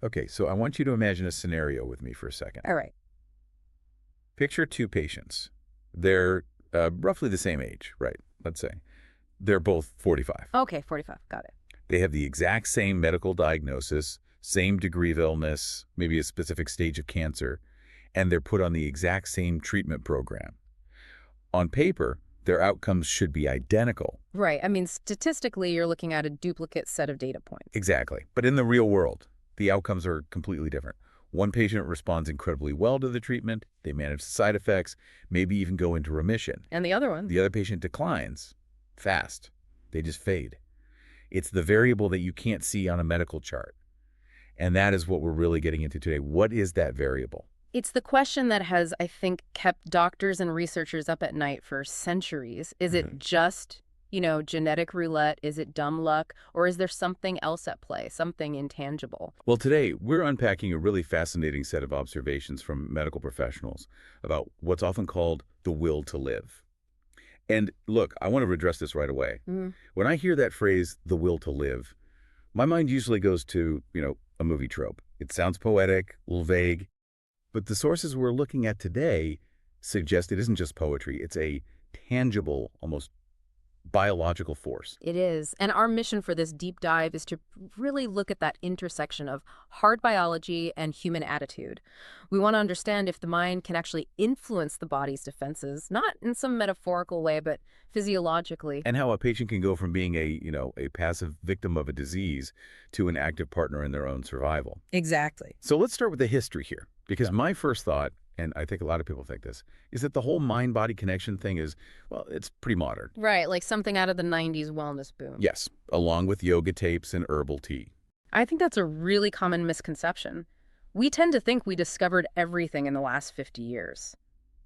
Okay, so I want you to imagine a scenario with me for a second. All right. Picture two patients. They're roughly the same age, right? Let's say. They're both 45. Okay, 45. Got it. They have the exact same medical diagnosis, same degree of illness, maybe a specific stage of cancer, and they're put on the exact same treatment program. On paper, their outcomes should be identical. Right. I mean, statistically, you're looking at a duplicate set of data points. Exactly. But in the real world, the outcomes are completely different. One patient responds incredibly well to the treatment, they manage the side effects, maybe even go into remission. And the other one? The other patient declines fast. They just fade. It's the variable that you can't see on a medical chart. And that is what we're really getting into today. What is that variable? It's the question that has, I think, kept doctors and researchers up at night for centuries. Is it just, genetic roulette? Is it dumb luck? Or is there something else at play, something intangible? Well, today we're unpacking a really fascinating set of observations from medical professionals about what's often called the will to live. And look, I want to address this right away. When I hear that phrase, the will to live, my mind usually goes to, a movie trope. It sounds poetic, a little vague, but the sources we're looking at today suggest it isn't just poetry. It's a tangible, almost biological force. It is. And our mission for this deep dive is to really look at that intersection of hard biology and human attitude. We want to understand if the mind can actually influence the body's defenses, not in some metaphorical way, but physiologically. And how a patient can go from being a passive victim of a disease to an active partner in their own survival. Exactly. So let's start with the history here, because my first thought, and I think a lot of people think this, is that the whole mind-body connection thing is, well, it's pretty modern. Right, like something out of the 90s wellness boom. Yes, along with yoga tapes and herbal tea. I think that's a really common misconception. We tend to think we discovered everything in the last 50 years.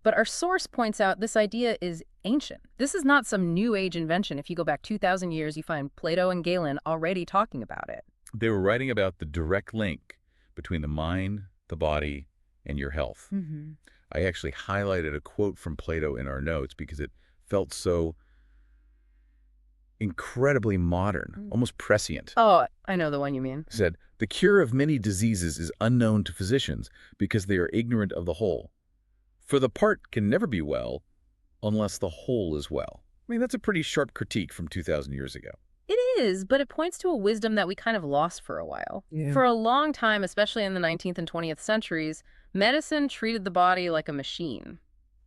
But our source points out this idea is ancient. This is not some new age invention. If you go back 2,000 years, you find Plato and Galen already talking about it. They were writing about the direct link between the mind, the body, and your health. I actually highlighted a quote from Plato in our notes because it felt so incredibly modern, almost prescient. Oh, I know the one you mean. It said, "The cure of many diseases is unknown to physicians because they are ignorant of the whole. For the part can never be well unless the whole is well." I mean, that's a pretty sharp critique from 2,000 years ago. It is, but it points to a wisdom that we kind of lost for a while. Yeah. For a long time, especially in the 19th and 20th centuries, medicine treated the body like a machine,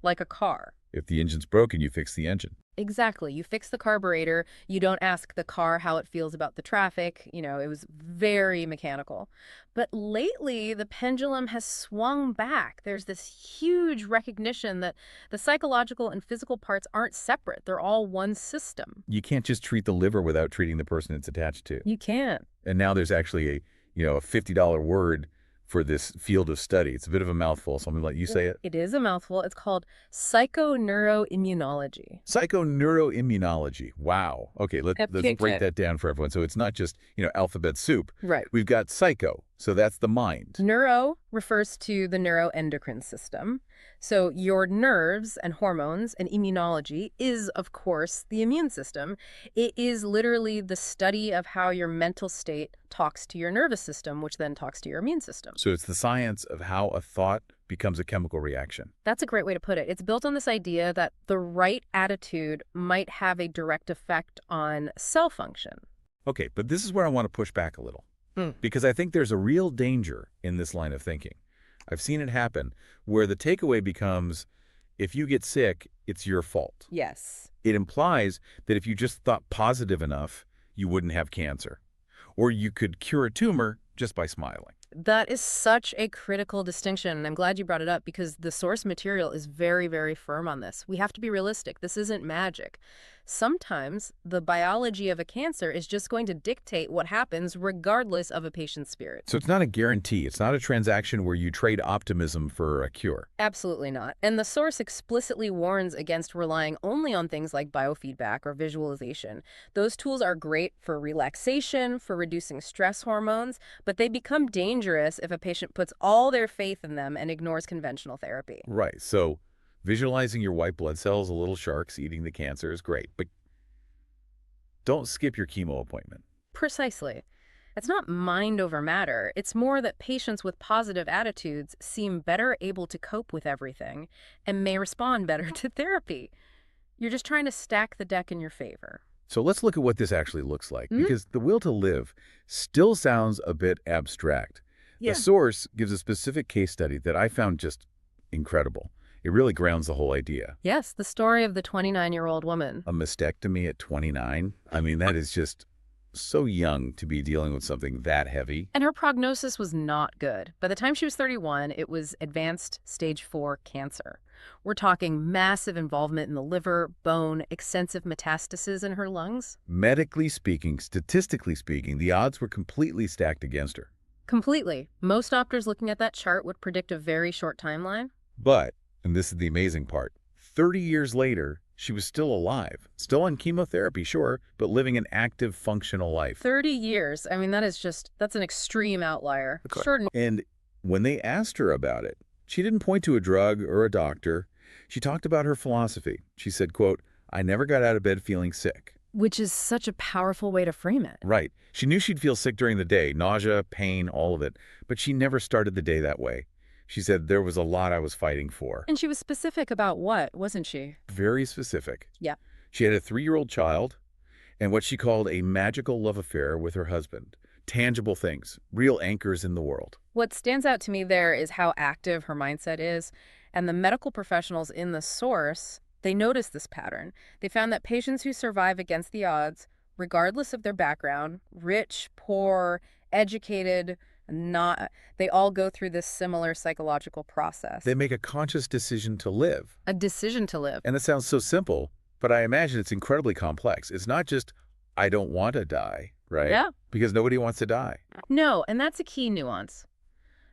like a car. If the engine's broken, you fix the engine. Exactly. You fix the carburetor. You don't ask the car how it feels about the traffic. It was very mechanical. But lately, the pendulum has swung back. There's this huge recognition that the psychological and physical parts aren't separate. They're all one system. You can't just treat the liver without treating the person it's attached to. You can't. And now there's actually a $50 word for this field of study. It's a bit of a mouthful, so I'm going to let you say it. It is a mouthful. It's called psychoneuroimmunology. Psychoneuroimmunology. Wow. Okay, let's break FPHN. that down for everyone. So it's not just, alphabet soup. Right. We've got psycho, so that's the mind. Neuro refers to the neuroendocrine system. So your nerves and hormones and immunology is, of course, the immune system. It is literally the study of how your mental state talks to your nervous system, which then talks to your immune system. So it's the science of how a thought becomes a chemical reaction. That's a great way to put it. It's built on this idea that the right attitude might have a direct effect on cell function. Okay, but this is where I want to push back a little, because I think there's a real danger in this line of thinking. I've seen it happen where the takeaway becomes, if you get sick, it's your fault. Yes. It implies that if you just thought positive enough, you wouldn't have cancer. Or you could cure a tumor just by smiling. That is such a critical distinction, and I'm glad you brought it up because the source material is very, very firm on this. We have to be realistic. This isn't magic. Sometimes the biology of a cancer is just going to dictate what happens regardless of a patient's spirit. So it's not a guarantee. It's not a transaction where you trade optimism for a cure. Absolutely not. And the source explicitly warns against relying only on things like biofeedback or visualization. Those tools are great for relaxation, for reducing stress hormones, but they become dangerous if a patient puts all their faith in them and ignores conventional therapy. Right. So visualizing your white blood cells, a little sharks eating the cancer is great, but don't skip your chemo appointment. Precisely. It's not mind over matter. It's more that patients with positive attitudes seem better able to cope with everything and may respond better to therapy. You're just trying to stack the deck in your favor. So let's look at what this actually looks like, Hmm? because the will to live still sounds a bit abstract. The Yeah. source gives a specific case study that I found just incredible. It really grounds the whole idea. Yes, the story of the 29-year-old woman. A mastectomy at 29? I mean, that is just so young to be dealing with something that heavy. And her prognosis was not good. By the time she was 31, it was advanced stage 4 cancer. We're talking massive involvement in the liver, bone, extensive metastases in her lungs. Medically speaking, statistically speaking, the odds were completely stacked against her. Completely. Most doctors looking at that chart would predict a very short timeline. But, and this is the amazing part, 30 years later, she was still alive, still on chemotherapy, sure, but living an active, functional life. 30 years. I mean, that's an extreme outlier. Okay. Sure. And when they asked her about it, she didn't point to a drug or a doctor. She talked about her philosophy. She said, quote, "I never got out of bed feeling sick." Which is such a powerful way to frame it. Right. She knew she'd feel sick during the day, nausea, pain, all of it, but she never started the day that way. She said there was a lot I was fighting for. And she was specific about what, wasn't she? Very specific. Yeah. She had a 3-year-old child and what she called a magical love affair with her husband. Tangible things, real anchors in the world. What stands out to me there is how active her mindset is. And the medical professionals in the source, they noticed this pattern. They found that patients who survive against the odds, regardless of their background, rich, poor, educated, not, they all go through this similar psychological process. They make a conscious decision to live. A decision to live. And it sounds so simple, but I imagine it's incredibly complex. It's not just, I don't want to die, right? Yeah. Because nobody wants to die. No, and that's a key nuance.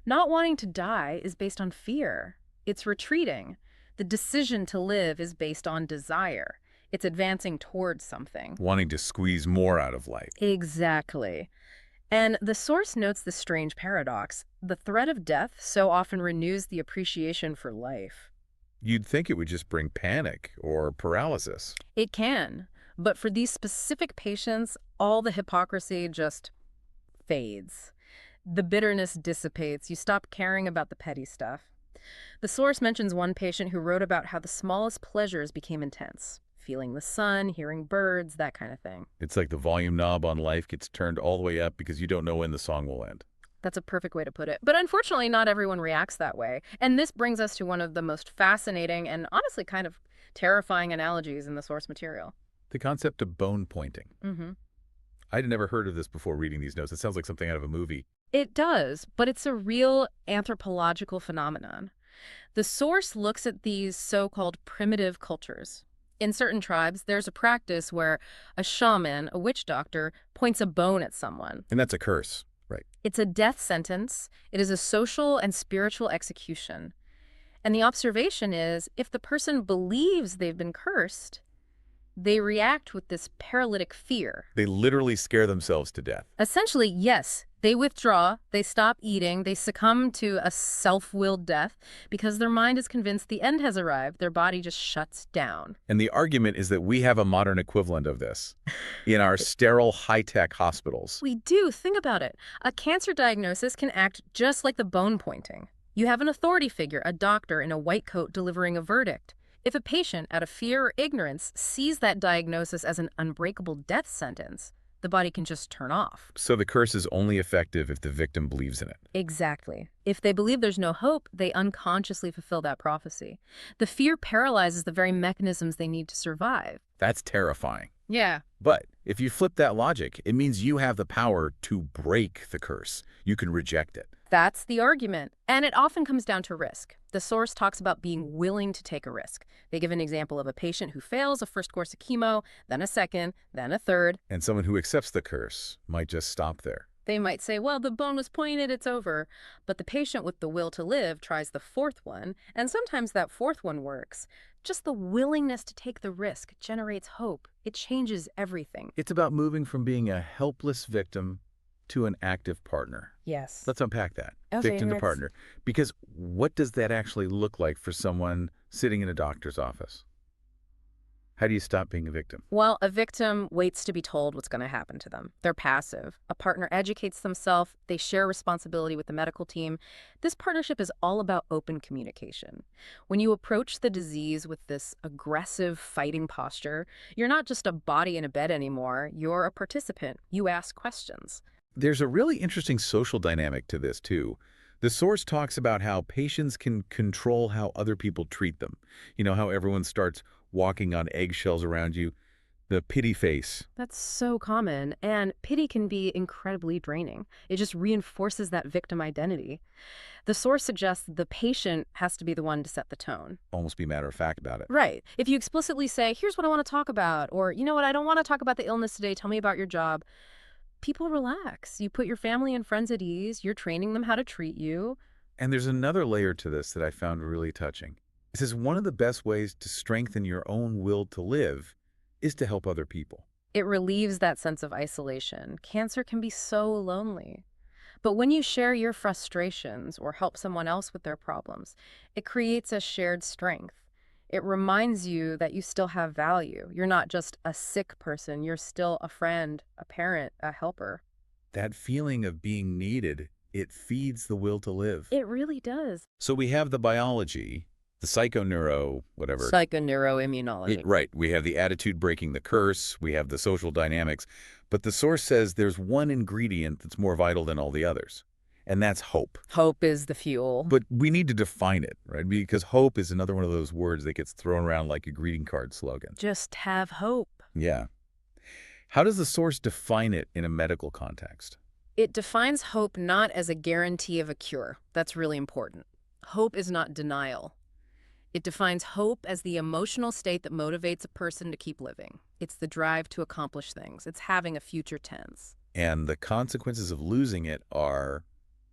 Not wanting to die is based on fear. It's retreating. The decision to live is based on desire. It's advancing towards something. Wanting to squeeze more out of life. Exactly. And the source notes this strange paradox. The threat of death so often renews the appreciation for life. You'd think it would just bring panic or paralysis. It can, but for these specific patients, all the hypocrisy just fades. The bitterness dissipates. You stop caring about the petty stuff. The source mentions one patient who wrote about how the smallest pleasures became intense. Feeling the sun, hearing birds, that kind of thing. It's like the volume knob on life gets turned all the way up because you don't know when the song will end. That's a perfect way to put it. But unfortunately, not everyone reacts that way. And this brings us to one of the most fascinating and honestly kind of terrifying analogies in the source material. The concept of bone pointing. Mm-hmm. I'd never heard of this before reading these notes. It sounds like something out of a movie. It does, but it's a real anthropological phenomenon. The source looks at these so-called primitive cultures. In certain tribes, there's a practice where a shaman, a witch doctor, points a bone at someone. And that's a curse, right? It's a death sentence. It is a social and spiritual execution. And the observation is, if the person believes they've been cursed, they react with this paralytic fear. They literally scare themselves to death. Essentially, yes, they withdraw, they stop eating, they succumb to a self-willed death because their mind is convinced the end has arrived, their body just shuts down. And the argument is that we have a modern equivalent of this in our sterile, high-tech hospitals. We do. Think about it. A cancer diagnosis can act just like the bone pointing. You have an authority figure, a doctor in a white coat delivering a verdict. If a patient, out of fear or ignorance, sees that diagnosis as an unbreakable death sentence, the body can just turn off. So the curse is only effective if the victim believes in it. Exactly. If they believe there's no hope, they unconsciously fulfill that prophecy. The fear paralyzes the very mechanisms they need to survive. That's terrifying. Yeah. But if you flip that logic, it means you have the power to break the curse. You can reject it. That's the argument. And it often comes down to risk. The source talks about being willing to take a risk. They give an example of a patient who fails a first course of chemo, then a second, then a third. And someone who accepts the curse might just stop there. They might say, well, the bone was pointed, it's over. But the patient with the will to live tries the fourth one, and sometimes that fourth one works. Just the willingness to take the risk generates hope. It changes everything. It's about moving from being a helpless victim to an active partner. Yes. Let's unpack that. Okay, Victim to let's- partner. Because what does that actually look like for someone sitting in a doctor's office? How do you stop being a victim? Well, a victim waits to be told what's going to happen to them. They're passive. A partner educates themselves. They share responsibility with the medical team. This partnership is all about open communication. When you approach the disease with this aggressive fighting posture, you're not just a body in a bed anymore. You're a participant. You ask questions. There's a really interesting social dynamic to this, too. The source talks about how patients can control how other people treat them. You know, how everyone starts walking on eggshells around you. The pity face. That's so common, and pity can be incredibly draining. It just reinforces that victim identity. The source suggests the patient has to be the one to set the tone. Almost be matter of fact about it. Right. If you explicitly say, here's what I want to talk about, or, you know what, I don't want to talk about the illness today, tell me about your job, people relax. You put your family and friends at ease. You're training them how to treat you. And there's another layer to this that I found really touching. It says one of the best ways to strengthen your own will to live is to help other people. It relieves that sense of isolation. Cancer can be so lonely. But when you share your frustrations or help someone else with their problems, it creates a shared strength. It reminds you that you still have value. You're not just a sick person. You're still a friend, a parent, a helper. That feeling of being needed, it feeds the will to live. It really does. So we have the biology, the psychoneuro, whatever. Psychoneuroimmunology. Right. We have the attitude breaking the curse. We have the social dynamics. But the source says there's one ingredient that's more vital than all the others, and that's hope. Hope is the fuel. But we need to define it, right? Because hope is another one of those words that gets thrown around like a greeting card slogan. Just have hope. Yeah. How does the source define it in a medical context? It defines hope not as a guarantee of a cure. That's really important. Hope is not denial. It defines hope as the emotional state that motivates a person to keep living. It's the drive to accomplish things. It's having a future tense. And the consequences of losing it are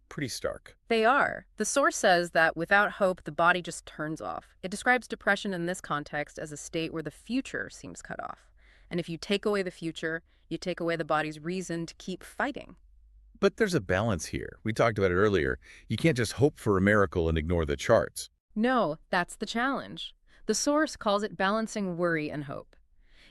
pretty stark. They are. The source says that without hope, the body just turns off. It describes depression in this context as a state where the future seems cut off. And if you take away the future, you take away the body's reason to keep fighting. But there's a balance here. We talked about it earlier. You can't just hope for a miracle and ignore the charts. No, that's the challenge. The source calls it balancing worry and hope.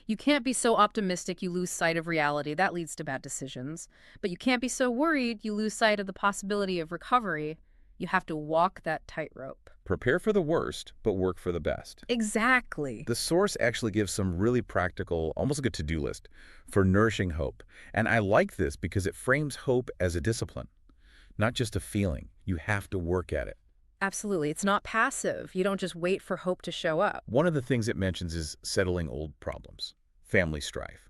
You can't be so optimistic you lose sight of reality. That leads to bad decisions. But you can't be so worried you lose sight of the possibility of recovery. You have to walk that tightrope. Prepare for the worst, but work for the best. Exactly. The source actually gives some really practical, almost like a to-do list, for nourishing hope. And I like this because it frames hope as a discipline, not just a feeling. You have to work at it. Absolutely. It's not passive. You don't just wait for hope to show up. One of the things it mentions is settling old problems, family strife.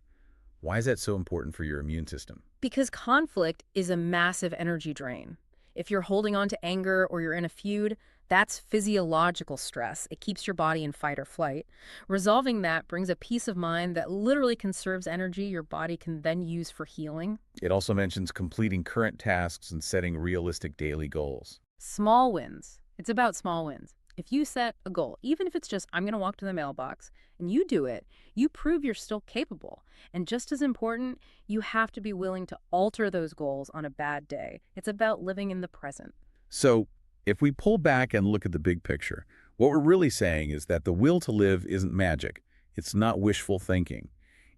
Why is that so important for your immune system? Because conflict is a massive energy drain. If you're holding on to anger or you're in a feud, that's physiological stress. It keeps your body in fight or flight. Resolving that brings a peace of mind that literally conserves energy your body can then use for healing. It also mentions completing current tasks and setting realistic daily goals. Small wins. It's about small wins. If you set a goal, even if it's just, I'm going to walk to the mailbox, and you do it, you prove you're still capable. And just as important, you have to be willing to alter those goals on a bad day. It's about living in the present. So, if we pull back and look at the big picture, what we're really saying is that the will to live isn't magic. It's not wishful thinking.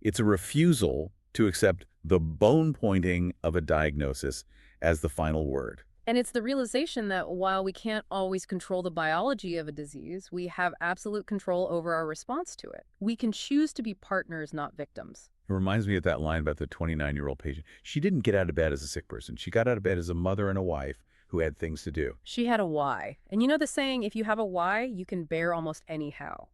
It's a refusal to accept the bone pointing of a diagnosis as the final word. And it's the realization that while we can't always control the biology of a disease, we have absolute control over our response to it. We can choose to be partners, not victims. It reminds me of that line about the 29-year-old patient. She didn't get out of bed as a sick person. She got out of bed as a mother and a wife who had things to do. She had a why. And you know the saying, if you have a why, you can bear almost any how.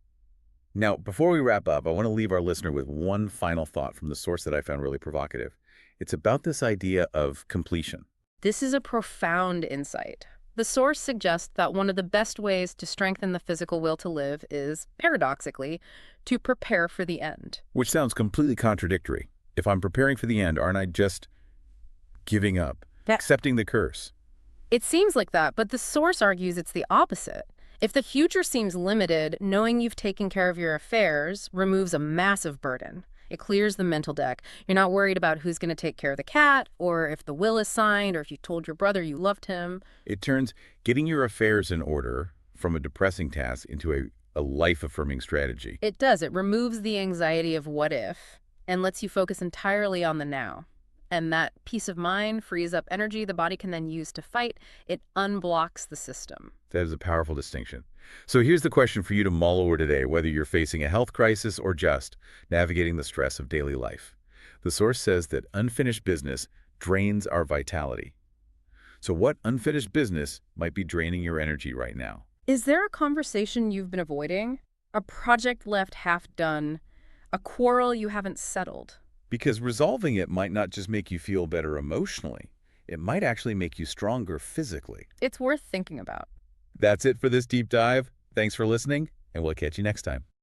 Now, before we wrap up, I want to leave our listener with one final thought from the source that I found really provocative. It's about this idea of completion. This is a profound insight. The source suggests that one of the best ways to strengthen the physical will to live is, paradoxically, to prepare for the end. Which sounds completely contradictory. If I'm preparing for the end, aren't I just giving up, accepting the curse? It seems like that, but the source argues it's the opposite. If the future seems limited, knowing you've taken care of your affairs removes a massive burden. It clears the mental deck. You're not worried about who's going to take care of the cat, or if the will is signed, or if you told your brother you loved him. It turns getting your affairs in order from a depressing task into a a life-affirming strategy. It does. It removes the anxiety of what if and lets you focus entirely on the now. And that peace of mind frees up energy the body can then use to fight. It unblocks the system. That is a powerful distinction. So here's the question for you to mull over today, whether you're facing a health crisis or just navigating the stress of daily life. The source says that unfinished business drains our vitality. So what unfinished business might be draining your energy right now? Is there a conversation you've been avoiding? A project left half done? A quarrel you haven't settled? Because resolving it might not just make you feel better emotionally, it might actually make you stronger physically. It's worth thinking about. That's it for this deep dive. Thanks for listening, and we'll catch you next time.